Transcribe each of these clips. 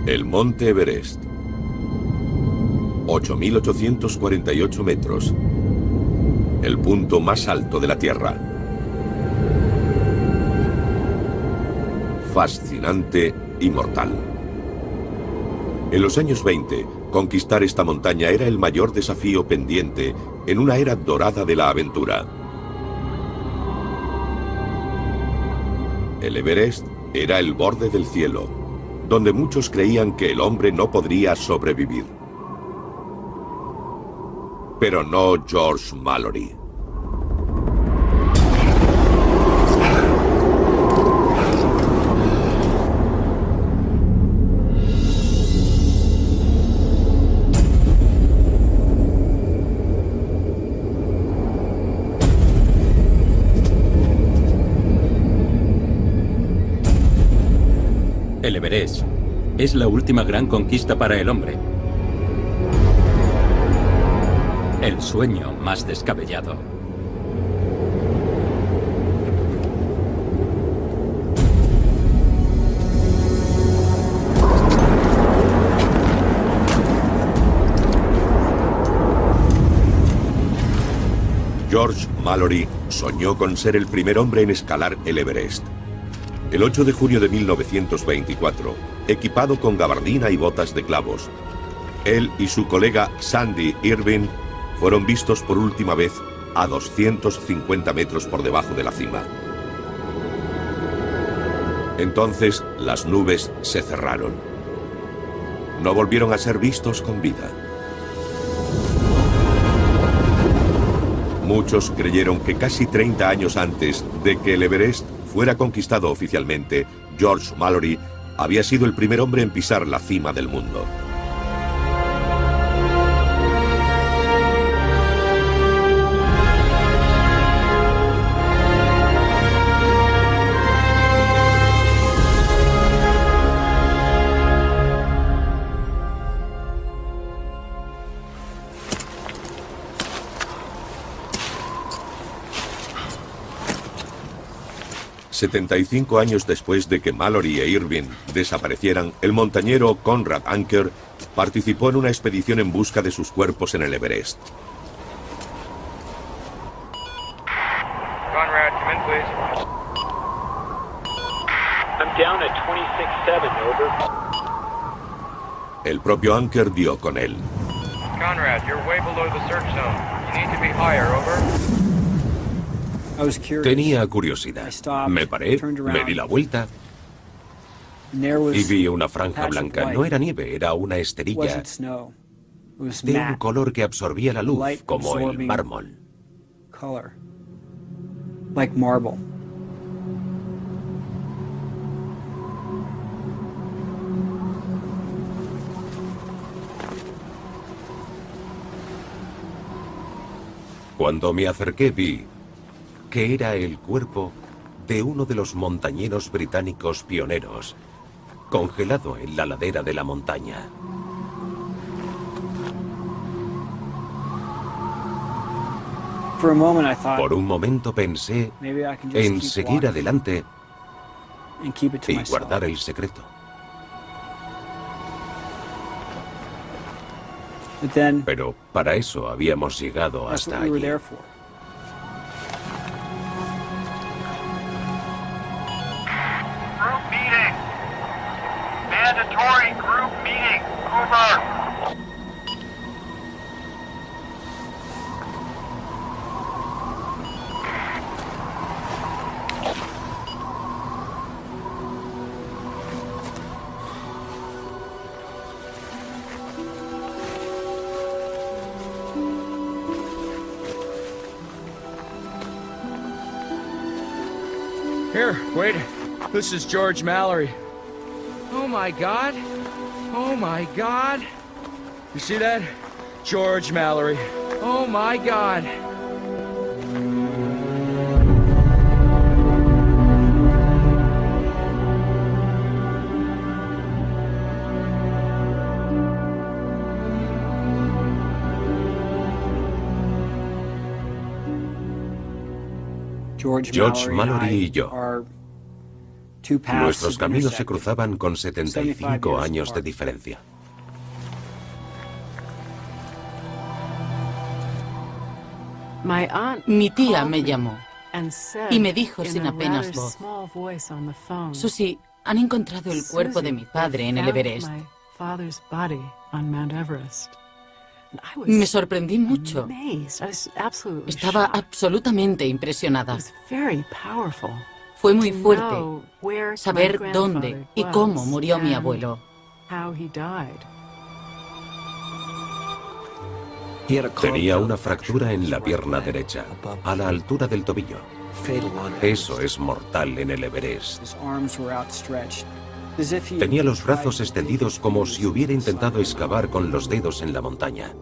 El monte Everest. 8.848 metros. El punto más alto de la Tierra. Fascinante y mortal. En los años 20, conquistar esta montaña era el mayor desafío pendiente en una era dorada de la aventura. El Everest era el borde del cielo, donde muchos creían que el hombre no podría sobrevivir. Pero no George Mallory. El Everest es la última gran conquista para el hombre. El sueño más descabellado. George Mallory soñó con ser el primer hombre en escalar el Everest. El 8 de junio de 1924, equipado con gabardina y botas de clavos, él y su colega Sandy Irving fueron vistos por última vez a 250 metros por debajo de la cima. Entonces, las nubes se cerraron. No volvieron a ser vistos con vida. Muchos creyeron que casi 30 años antes de que el Everest fuera conquistado oficialmente, George Mallory había sido el primer hombre en pisar la cima del mundo. ...75 años después de que Mallory e Irving desaparecieran, el montañero Conrad Anker participó en una expedición en busca de sus cuerpos en el Everest. Conrad, come in, please. I'm down at 26.7, over. El propio Anker dio con él. Conrad, you're way below the search zone. You need to be higher, over. Tenía curiosidad. Me paré, me di la vuelta y vi una franja blanca. No era nieve, era una esterilla de un color que absorbía la luz, como el mármol. Cuando me acerqué vi que era el cuerpo de uno de los montañeros británicos pioneros, congelado en la ladera de la montaña. Por un momento pensé en seguir adelante y guardar el secreto. Pero para eso habíamos llegado hasta allí. Mandatory group meeting. Over. Here, wait. This is George Mallory. Oh my God. Oh my God. You see that? George Mallory. Oh my God. George Mallory y yo Nuestros caminos se cruzaban con 75 años de diferencia. Mi tía me llamó y me dijo sin apenas voz: Susie, han encontrado el cuerpo de mi padre en el Everest. Me sorprendí mucho. Estaba absolutamente impresionada. Fue muy fuerte saber dónde y cómo murió mi abuelo. Tenía una fractura en la pierna derecha, a la altura del tobillo. Eso es mortal en el Everest. Tenía los brazos extendidos como si hubiera intentado excavar con los dedos en la montaña.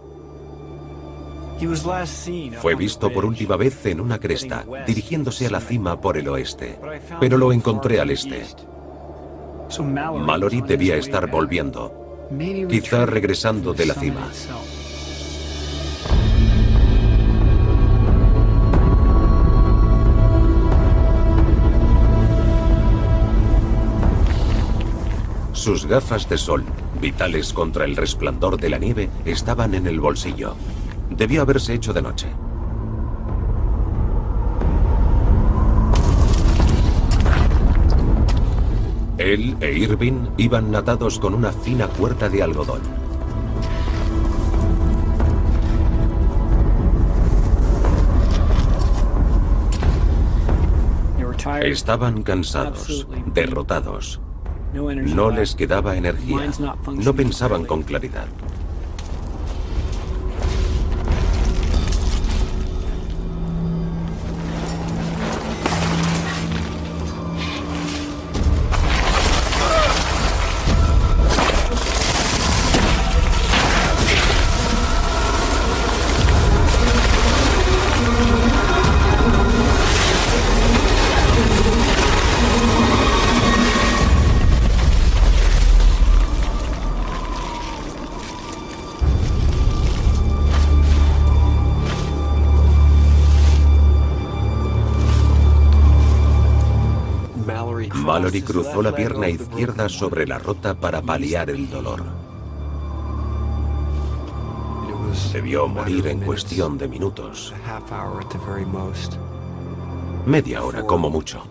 Fue visto por última vez en una cresta, dirigiéndose a la cima por el oeste, pero lo encontré al este. Mallory debía estar volviendo, quizá regresando de la cima. Sus gafas de sol, vitales contra el resplandor de la nieve, estaban en el bolsillo. Debió haberse hecho de noche. Él e Irving iban atados con una fina cuerda de algodón. Estaban cansados, derrotados. No les quedaba energía. No pensaban con claridad. Mallory cruzó la pierna izquierda sobre la rota para paliar el dolor. Debió morir en cuestión de minutos. Media hora como mucho.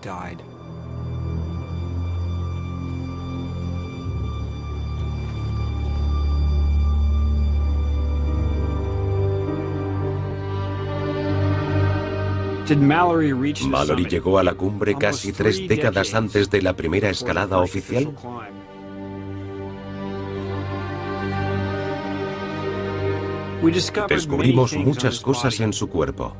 ¿Mallory llegó a la cumbre casi 3 décadas antes de la primera escalada oficial? Descubrimos muchas cosas en su cuerpo.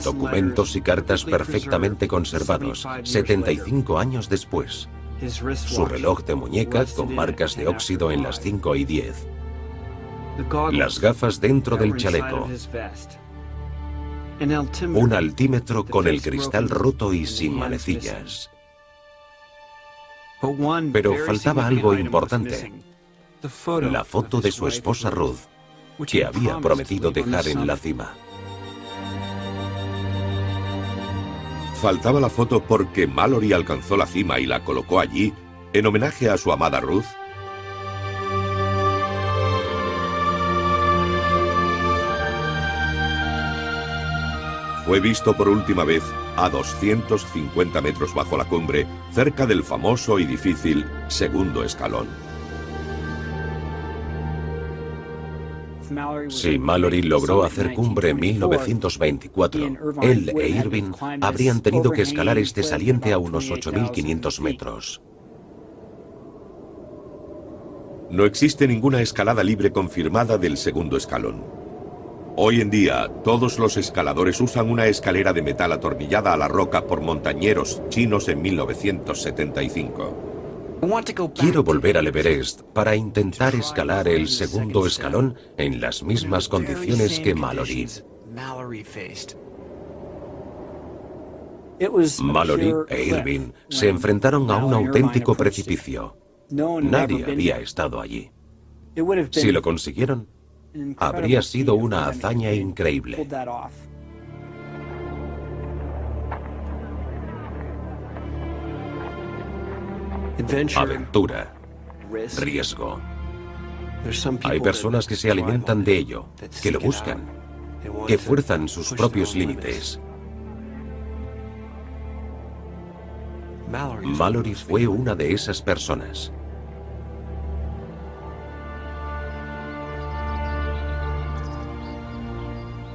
Documentos y cartas perfectamente conservados, 75 años después. Su reloj de muñeca con marcas de óxido en las 5 y 10. Las gafas dentro del chaleco. Un altímetro con el cristal roto y sin manecillas. Pero faltaba algo importante. La foto de su esposa Ruth, que había prometido dejar en la cima. Faltaba la foto porque Mallory alcanzó la cima y la colocó allí en homenaje a su amada Ruth. Fue visto por última vez a 250 metros bajo la cumbre, cerca del famoso y difícil segundo escalón. Si Mallory logró hacer cumbre en 1924, él e Irving habrían tenido que escalar este saliente a unos 8.500 metros. No existe ninguna escalada libre confirmada del segundo escalón. Hoy en día, todos los escaladores usan una escalera de metal atornillada a la roca por montañeros chinos en 1975. Quiero volver al Everest para intentar escalar el segundo escalón en las mismas condiciones que Mallory. Mallory e Irving se enfrentaron a un auténtico precipicio. Nadie había estado allí. Si lo consiguieron, habría sido una hazaña increíble. aventura, riesgo. Hay personas que se alimentan de ello, que lo buscan, que fuerzan sus propios límites. Mallory fue una de esas personas.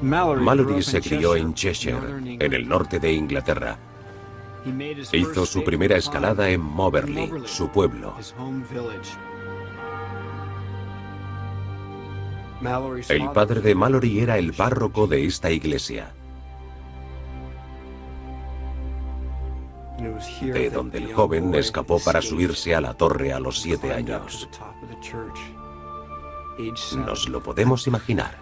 Mallory se crió en Cheshire, en el norte de Inglaterra. Hizo su primera escalada en Moberly, su pueblo. El padre de Mallory era el párroco de esta iglesia, de donde el joven escapó para subirse a la torre a los 7 años. Nos lo podemos imaginar.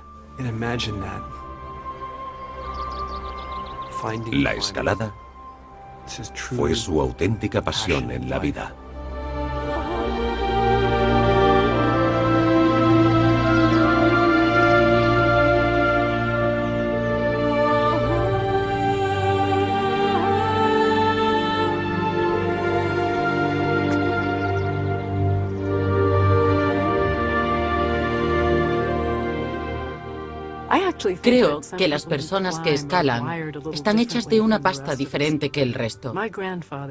La escalada fue su auténtica pasión en la vida. Creo que las personas que escalan están hechas de una pasta diferente que el resto.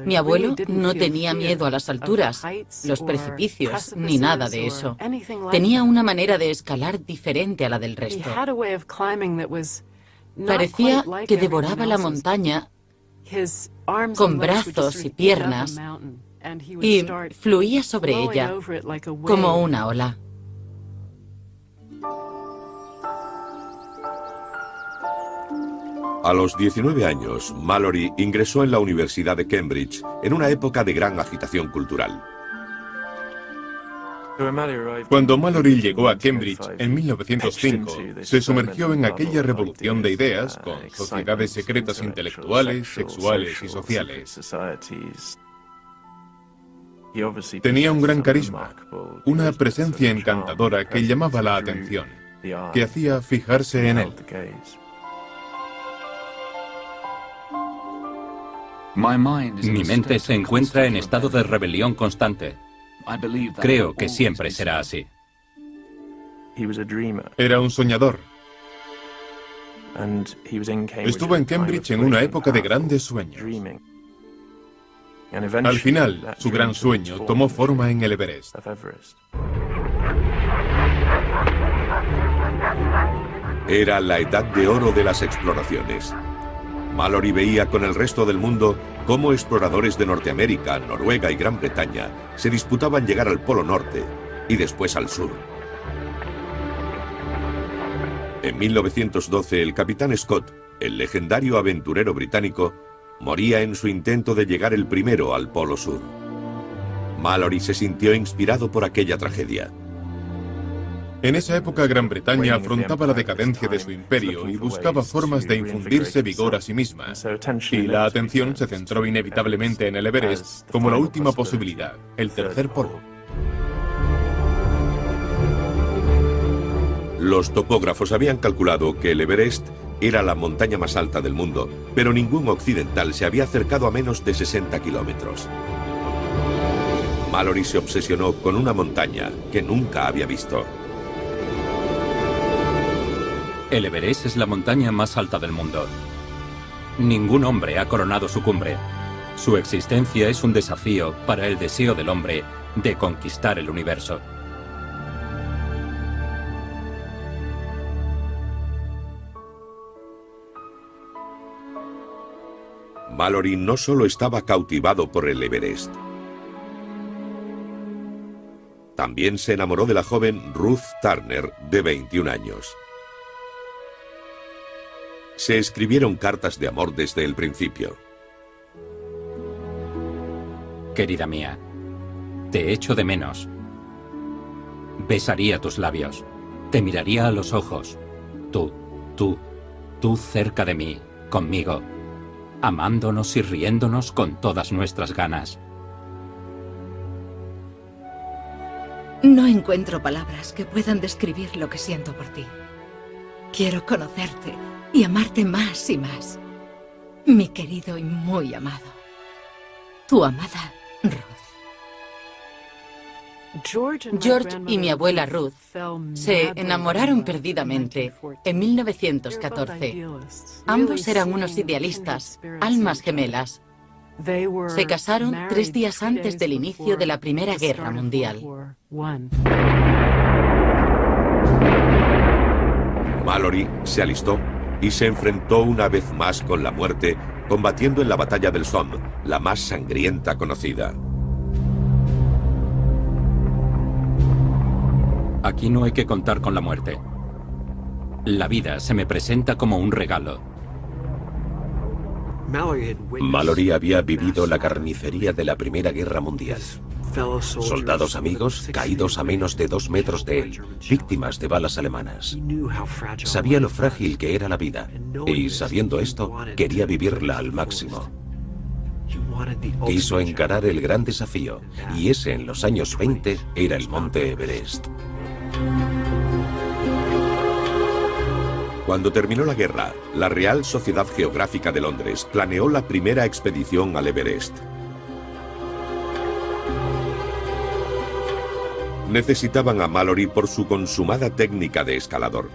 Mi abuelo no tenía miedo a las alturas, los precipicios, ni nada de eso. Tenía una manera de escalar diferente a la del resto. Parecía que devoraba la montaña con brazos y piernas y fluía sobre ella como una ola. A los 19 años, Mallory ingresó en la Universidad de Cambridge en una época de gran agitación cultural. Cuando Mallory llegó a Cambridge en 1905, se sumergió en aquella revolución de ideas con sociedades secretas intelectuales, sexuales y sociales. Tenía un gran carisma, una presencia encantadora que llamaba la atención, que hacía fijarse en él. Mi mente se encuentra en estado de rebelión constante. Creo que siempre será así. Era un soñador. Estuvo en Cambridge en una época de grandes sueños. Al final, su gran sueño tomó forma en el Everest. Era la edad de oro de las exploraciones. Mallory veía con el resto del mundo cómo exploradores de Norteamérica, Noruega y Gran Bretaña se disputaban llegar al Polo Norte y después al sur. En 1912, el capitán Scott, el legendario aventurero británico, moría en su intento de llegar el primero al Polo Sur. Mallory se sintió inspirado por aquella tragedia. En esa época Gran Bretaña afrontaba la decadencia de su imperio y buscaba formas de infundirse vigor a sí misma. Y la atención se centró inevitablemente en el Everest como la última posibilidad, el tercer polo. Los topógrafos habían calculado que el Everest era la montaña más alta del mundo, pero ningún occidental se había acercado a menos de 60 kilómetros. Mallory se obsesionó con una montaña que nunca había visto. El Everest es la montaña más alta del mundo. Ningún hombre ha coronado su cumbre. Su existencia es un desafío para el deseo del hombre de conquistar el universo. Mallory no solo estaba cautivado por el Everest. También se enamoró de la joven Ruth Turner, de 21 años. Se escribieron cartas de amor desde el principio. Querida mía, te echo de menos. Besaría tus labios, te miraría a los ojos. Tú cerca de mí, conmigo, amándonos y riéndonos con todas nuestras ganas. No encuentro palabras que puedan describir lo que siento por ti. Quiero conocerte y amarte más y más. Mi querido y muy amado. Tu amada Ruth. George y mi abuela Ruth se enamoraron perdidamente en 1914. Ambos eran unos idealistas, almas gemelas. Se casaron 3 días antes del inicio de la Primera Guerra Mundial. Mallory se alistó y se enfrentó una vez más con la muerte, combatiendo en la batalla del Somme, la más sangrienta conocida. Aquí no hay que contar con la muerte. La vida se me presenta como un regalo. Mallory había vivido la carnicería de la Primera Guerra Mundial. Soldados amigos caídos a menos de 2 metros de él, víctimas de balas alemanas. Sabía lo frágil que era la vida, y sabiendo esto, quería vivirla al máximo. Quiso encarar el gran desafío, y ese en los años 20 era el monte Everest. Cuando terminó la guerra, la Real Sociedad Geográfica de Londres planeó la primera expedición al Everest. Necesitaban a Mallory por su consumada técnica de escalador.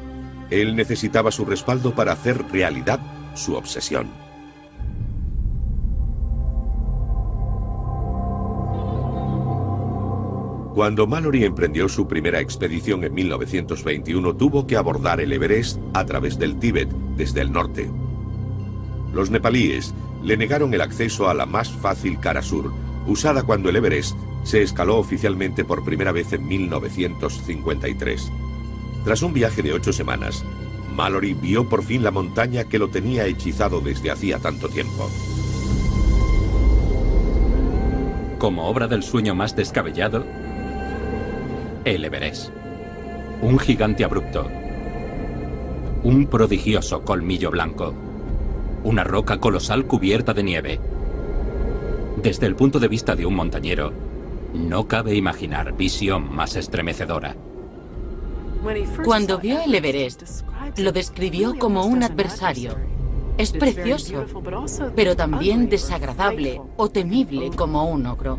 Él necesitaba su respaldo para hacer realidad su obsesión. Cuando Mallory emprendió su primera expedición en 1921, tuvo que abordar el Everest a través del Tíbet, desde el norte. Los nepalíes le negaron el acceso a la más fácil cara sur, usada cuando el Everest se escaló oficialmente por primera vez en 1953. Tras un viaje de 8 semanas, Mallory vio por fin la montaña que lo tenía hechizado desde hacía tanto tiempo. Como obra del sueño más descabellado, el Everest. Un gigante abrupto. Un prodigioso colmillo blanco. Una roca colosal cubierta de nieve. Desde el punto de vista de un montañero, no cabe imaginar visión más estremecedora. Cuando vio el Everest, lo describió como un adversario. Es precioso, pero también desagradable o temible como un ogro.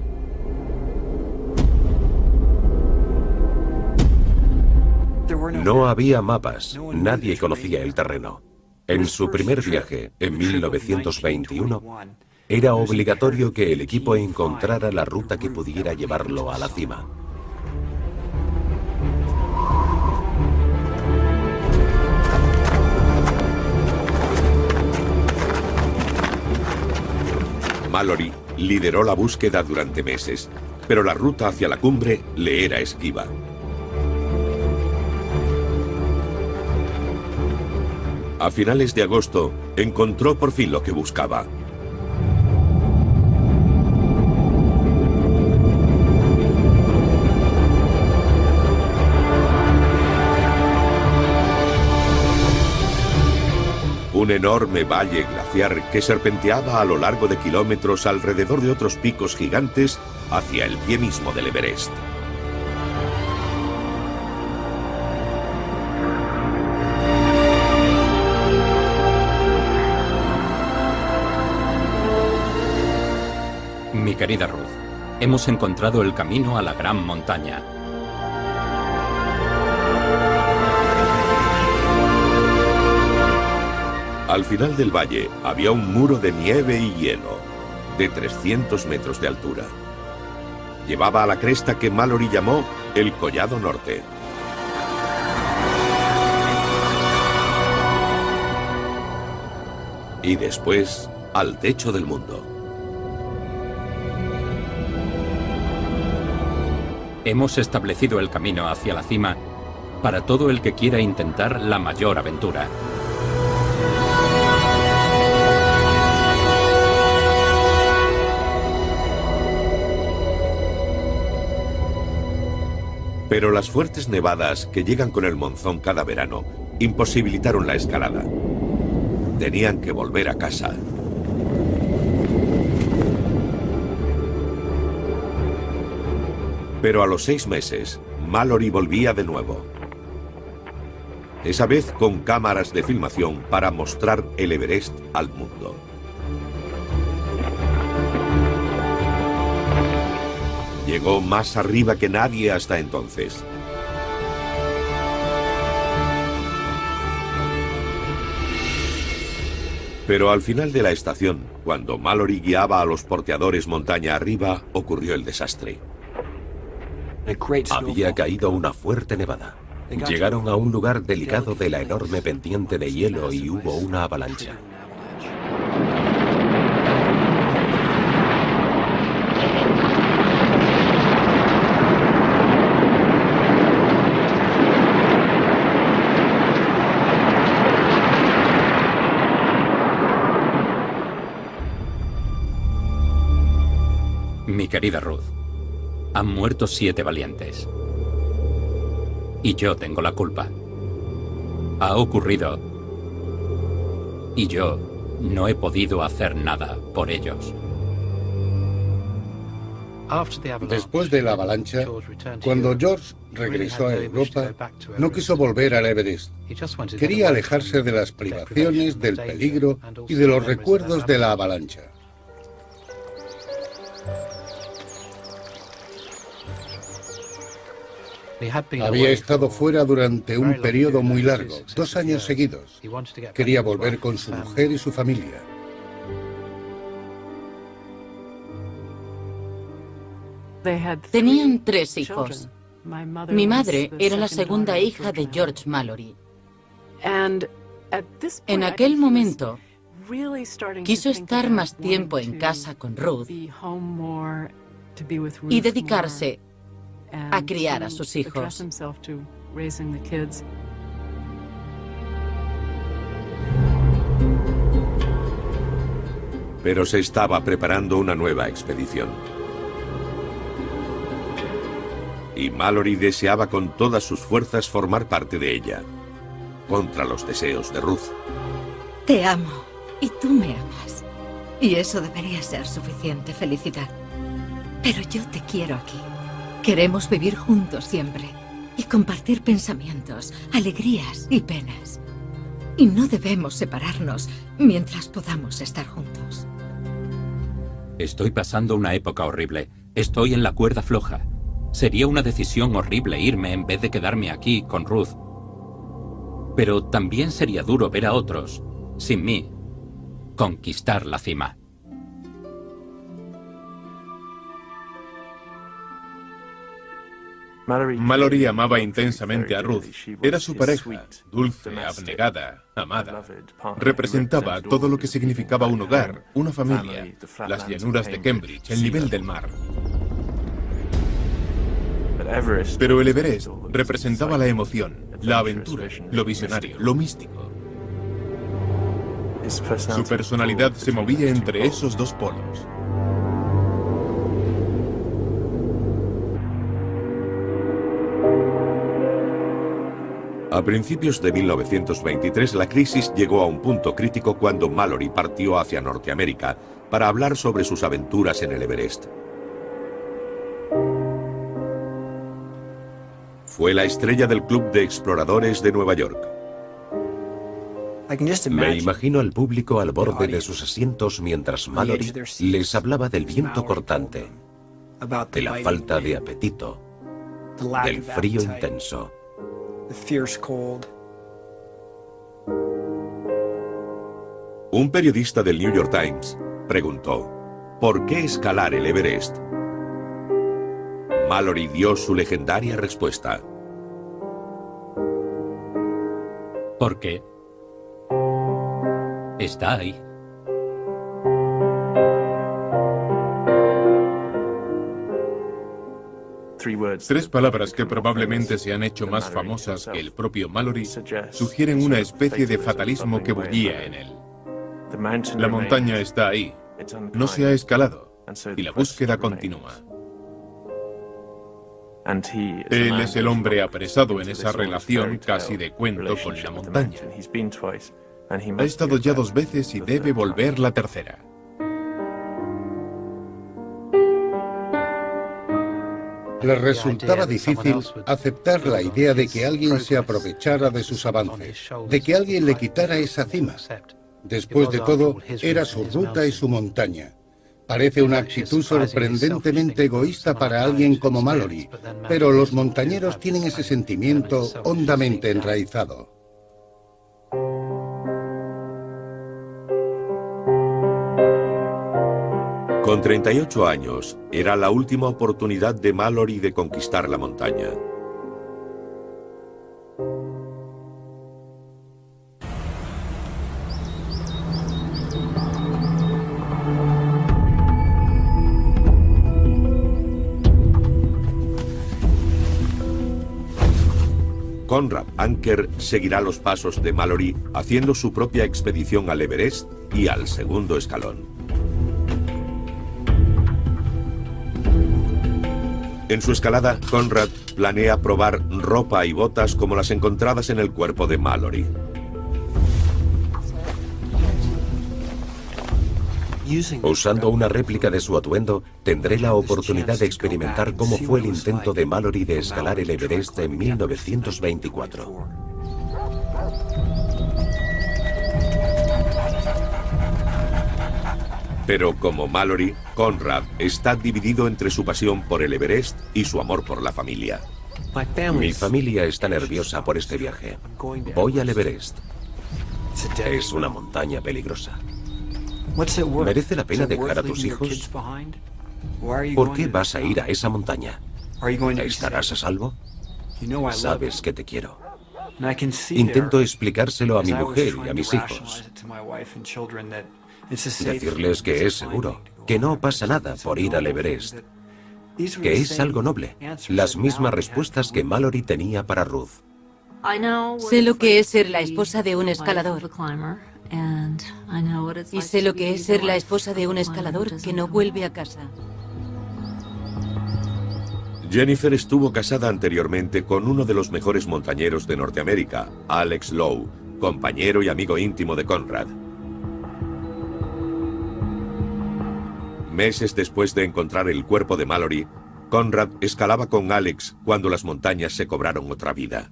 No había mapas, nadie conocía el terreno. En su primer viaje, en 1921, era obligatorio que el equipo encontrara la ruta que pudiera llevarlo a la cima. Mallory lideró la búsqueda durante meses, pero la ruta hacia la cumbre le era esquiva. A finales de agosto, encontró por fin lo que buscaba. Un enorme valle glaciar que serpenteaba a lo largo de kilómetros alrededor de otros picos gigantes hacia el pie mismo del Everest. Mi querida Ruth, hemos encontrado el camino a la gran montaña. Al final del valle había un muro de nieve y hielo, de 300 metros de altura. Llevaba a la cresta que Mallory llamó el Collado Norte. Y después, al techo del mundo. Hemos establecido el camino hacia la cima para todo el que quiera intentar la mayor aventura. Pero las fuertes nevadas que llegan con el monzón cada verano imposibilitaron la escalada. Tenían que volver a casa. Pero a los 6 meses, Mallory volvía de nuevo. Esa vez con cámaras de filmación para mostrar el Everest al mundo. Llegó más arriba que nadie hasta entonces. Pero al final de la estación, cuando Mallory guiaba a los porteadores montaña arriba, ocurrió el desastre. Había caído una fuerte nevada. Llegaron a un lugar delicado de la enorme pendiente de hielo y hubo una avalancha. Mi querida Ruth, han muerto 7 valientes. Y yo tengo la culpa. Ha ocurrido. Y yo no he podido hacer nada por ellos. Después de la avalancha, cuando George regresó a Europa, no quiso volver al Everest. Quería alejarse de las privaciones, del peligro y de los recuerdos de la avalancha. Había estado fuera durante un periodo muy largo, 2 años seguidos. Quería volver con su mujer y su familia. Tenían 3 hijos. Mi madre era la segunda hija de George Mallory. En aquel momento, quiso estar más tiempo en casa con Ruth y dedicarse a criar a sus hijos. Pero se estaba preparando una nueva expedición. Y Mallory deseaba con todas sus fuerzas formar parte de ella, contra los deseos de Ruth. Te amo y tú me amas. Y eso debería ser suficiente felicidad. Pero yo te quiero aquí. Queremos vivir juntos siempre y compartir pensamientos, alegrías y penas. Y no debemos separarnos mientras podamos estar juntos. Estoy pasando una época horrible. Estoy en la cuerda floja. Sería una decisión horrible irme en vez de quedarme aquí con Ruth. Pero también sería duro ver a otros, sin mí, conquistar la cima. Mallory amaba intensamente a Ruth. Era su pareja, dulce, abnegada, amada. Representaba todo lo que significaba un hogar, una familia, las llanuras de Cambridge, el nivel del mar. Pero el Everest representaba la emoción, la aventura, lo visionario, lo místico. Su personalidad se movía entre esos 2 polos. A principios de 1923, la crisis llegó a un punto crítico cuando Mallory partió hacia Norteamérica para hablar sobre sus aventuras en el Everest. Fue la estrella del Club de Exploradores de Nueva York. Me imagino al público al borde de sus asientos mientras Mallory les hablaba del viento cortante, de la falta de apetito, del frío intenso. Un periodista del New York Times preguntó: ¿por qué escalar el Everest? Mallory dio su legendaria respuesta: porque está ahí. Tres palabras que probablemente se han hecho más famosas que el propio Mallory sugieren una especie de fatalismo que bullía en él. La montaña está ahí, no se ha escalado, y la búsqueda continúa. Él es el hombre apresado en esa relación casi de cuento con la montaña. Ha estado ya 2 veces y debe volver la tercera. Le resultaba difícil aceptar la idea de que alguien se aprovechara de sus avances, de que alguien le quitara esa cima. Después de todo, era su ruta y su montaña. Parece una actitud sorprendentemente egoísta para alguien como Mallory, pero los montañeros tienen ese sentimiento hondamente enraizado. Con 38 años, era la última oportunidad de Mallory de conquistar la montaña. Conrad Anker seguirá los pasos de Mallory haciendo su propia expedición al Everest y al segundo escalón. En su escalada, Conrad planea probar ropa y botas como las encontradas en el cuerpo de Mallory. Usando una réplica de su atuendo, tendré la oportunidad de experimentar cómo fue el intento de Mallory de escalar el Everest en 1924. Pero como Mallory, Conrad está dividido entre su pasión por el Everest y su amor por la familia. Mi familia está nerviosa por este viaje. Voy al Everest. Es una montaña peligrosa. ¿Merece la pena dejar a tus hijos? ¿Por qué vas a ir a esa montaña? ¿Estarás a salvo? Sabes que te quiero. Intento explicárselo a mi mujer y a mis hijos. Decirles que es seguro, que no pasa nada por ir al Everest, que es algo noble. Las mismas respuestas que Mallory tenía para Ruth. Sé lo que es ser la esposa de un escalador. Y sé lo que es ser la esposa de un escalador que no vuelve a casa. Jennifer estuvo casada anteriormente con uno de los mejores montañeros de Norteamérica, Alex Lowe, compañero y amigo íntimo de Conrad. Meses después de encontrar el cuerpo de Mallory, Conrad escalaba con Alex cuando las montañas se cobraron otra vida.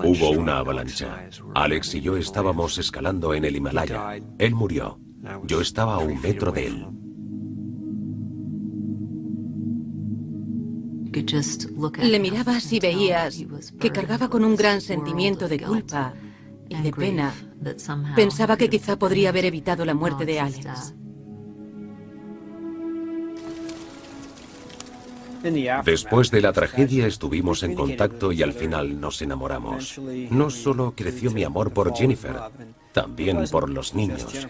Hubo una avalancha. Alex y yo estábamos escalando en el Himalaya. Él murió. Yo estaba a 1 metro de él. Le mirabas y veías que cargaba con un gran sentimiento de culpa y de pena. Pensaba que quizá podría haber evitado la muerte de Alex. Después de la tragedia estuvimos en contacto y al final nos enamoramos. No solo creció mi amor por Jennifer, también por los niños.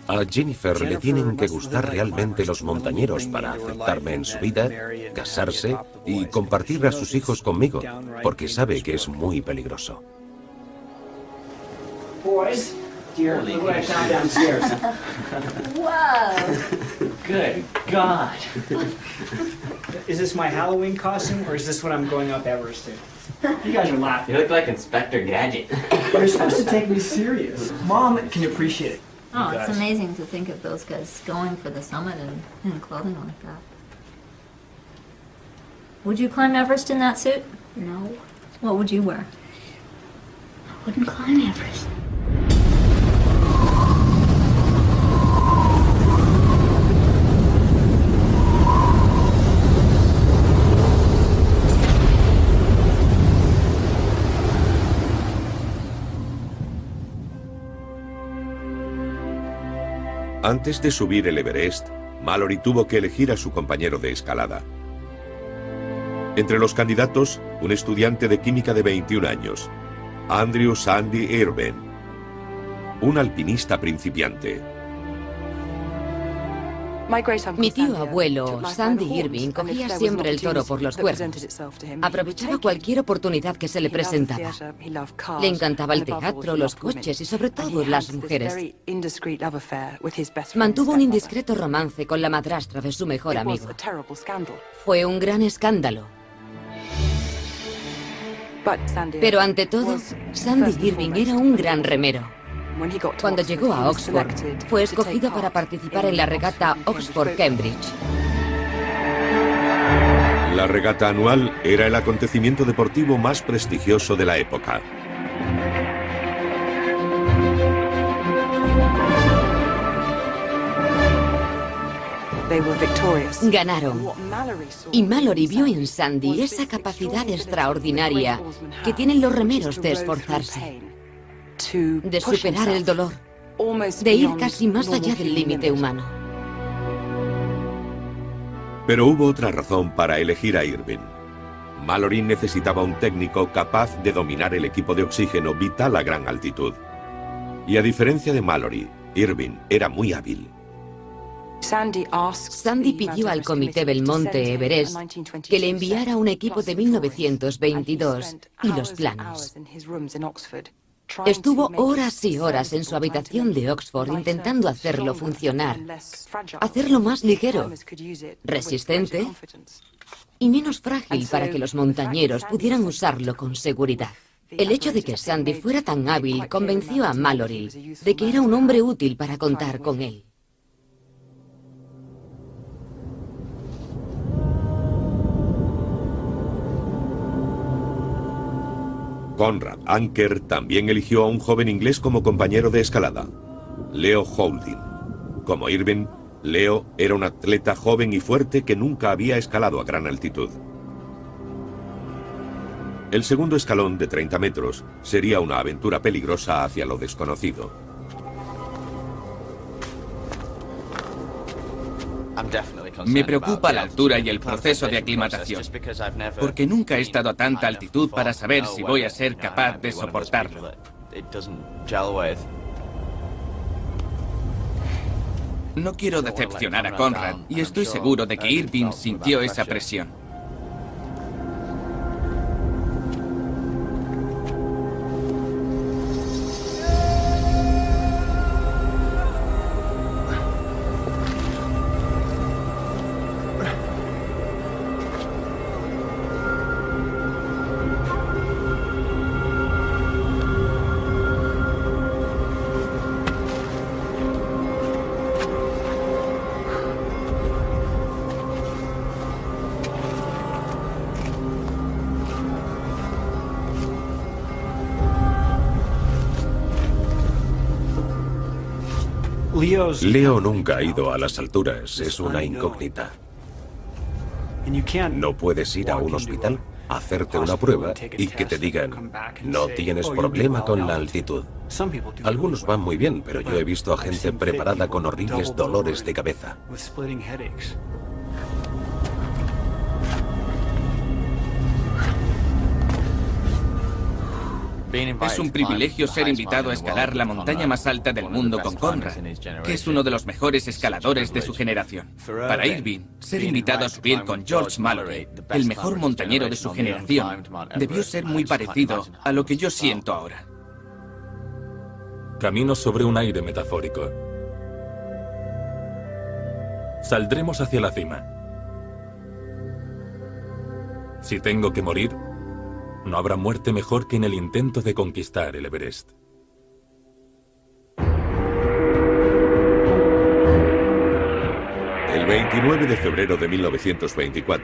A Jennifer le tienen que gustar realmente los montañeros para aceptarme en su vida, casarse y compartir a sus hijos conmigo, porque sabe que es muy peligroso. Dear, look what I found downstairs. Whoa! Good God. Is this my Halloween costume, or is this what I'm going up Everest in? You guys are laughing. You look like Inspector Gadget. You're supposed to take me serious. Mom can appreciate it. Oh, it's amazing to think of those guys going for the summit in clothing like that. Would you climb Everest in that suit? No. What would you wear? I wouldn't climb Everest. Antes de subir el Everest, Mallory tuvo que elegir a su compañero de escalada. Entre los candidatos, un estudiante de química de 21 años, Andrew Sandy Irvine, un alpinista principiante. Mi tío abuelo, Sandy Irvine, cogía siempre el toro por los cuernos. Aprovechaba cualquier oportunidad que se le presentaba. Le encantaba el teatro, los coches y sobre todo las mujeres. Mantuvo un indiscreto romance con la madrastra de su mejor amigo. Fue un gran escándalo. Pero ante todo, Sandy Irvine era un gran remero. Cuando llegó a Oxford, fue escogido para participar en la regata Oxford-Cambridge. La regata anual era el acontecimiento deportivo más prestigioso de la época. Ganaron. Y Mallory vio en Sandy esa capacidad extraordinaria que tienen los remeros de esforzarse, de superar el dolor, de ir casi más allá del límite humano. Pero hubo otra razón para elegir a Irving. Mallory necesitaba un técnico capaz de dominar el equipo de oxígeno vital a gran altitud. Y a diferencia de Mallory, Irving era muy hábil. Sandy pidió al Comité Belmonte Everest que le enviara un equipo de 1922 y los planos. Estuvo horas y horas en su habitación de Oxford intentando hacerlo funcionar, hacerlo más ligero, resistente y menos frágil para que los montañeros pudieran usarlo con seguridad. El hecho de que Sandy fuera tan hábil convenció a Mallory de que era un hombre útil para contar con él. Conrad Anker también eligió a un joven inglés como compañero de escalada, Leo Houlding. Como Irving, Leo era un atleta joven y fuerte que nunca había escalado a gran altitud. El segundo escalón de 30 metros sería una aventura peligrosa hacia lo desconocido. Me preocupa la altura y el proceso de aclimatación, porque nunca he estado a tanta altitud para saber si voy a ser capaz de soportarlo. No quiero decepcionar a Conrad, y estoy seguro de que Irving sintió esa presión. Leo nunca ha ido a las alturas, es una incógnita. No puedes ir a un hospital, hacerte una prueba y que te digan, no tienes problema con la altitud. Algunos van muy bien, pero yo he visto a gente preparada con horribles dolores de cabeza. Es un privilegio ser invitado a escalar la montaña más alta del mundo con Conrad, que es uno de los mejores escaladores de su generación. Para Irving, ser invitado a subir con George Mallory, el mejor montañero de su generación, debió ser muy parecido a lo que yo siento ahora. Camino sobre un aire metafórico. Saldremos hacia la cima. Si tengo que morir, no habrá muerte mejor que en el intento de conquistar el Everest. El 29 de febrero de 1924,